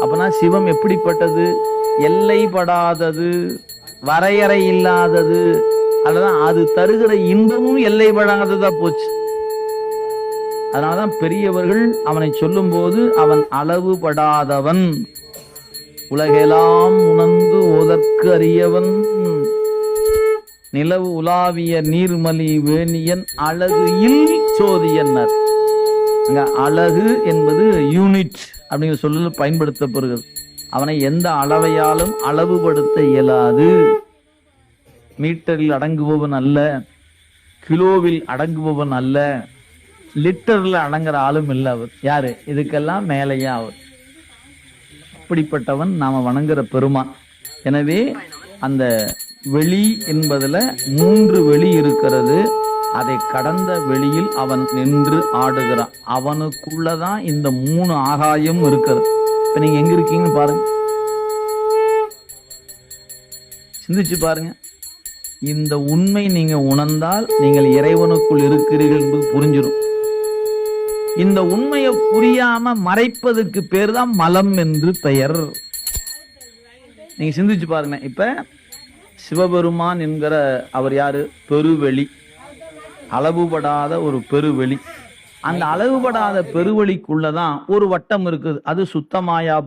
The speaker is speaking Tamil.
அப்பனா சிவம் எப்படிப்பட்டது? எல்லைப்படாதது, வரையறை இல்லாதது. அதுதான் அது தருகிற இன்பமும் எல்லைப்படாததா போச்சு. அதனாலதான் பெரியவர்கள் அவனை சொல்லும் போது அவன் அளவுபடாதவன், உலகெல்லாம் உணர்ந்து ஓதற்கு அறியவன், நிலவு உலாவிய நீர்மலி வேணியன் அழகு இல் சோதியன்னர். அங்க அழகு என்பது யூனிட் அப்படிங்கிற சொல்ல பயன்படுத்தப்படுகிறது. அவனை எந்த அளவையாலும் அளவுபடுத்த இயலாது. மீட்டரில் அடங்குபவன் அல்ல, கிலோவில் அடங்குபவன் அல்ல, லிட்டர்ல அடங்குற ஆளும் இல்லை அவர். யாரு? இதுக்கெல்லாம் மேலேயா அவர். அப்படிப்பட்டவன் நாம வணங்குற பெருமான். எனவே அந்த வெளி என்பதுல 3 வெளி இருக்கிறது. அதை கடந்த வெளியில் அவன் நின்று ஆடுகிறான். அவனுக்குள்ளதான் இந்த 3 ஆகாயம் இருக்கிறது. இப்ப நீங்க எங்க இருக்கீங்கன்னு பாருங்க, சிந்திச்சு பாருங்க. இந்த உண்மை நீங்க உணர்ந்தால் நீங்கள் இறைவனுக்குள் இருக்கிறீர்கள் என்பது புரிஞ்சிடும். இந்த உண்மையை புரியாம மறைப்பதற்கு பேர் தான் மலம் என்று பெயர். நீங்க சிந்திச்சு பாருங்க. இப்ப சிவபெருமான் என்கிற அவர் யாரு? பெருவெளி, அளவுபடாத ஒரு பெருவெளி. அந்த அளவுபடாத பெருவெளிக்குள்ளதான் ஒரு வட்டம் இருக்குது. அது சுத்தமாயா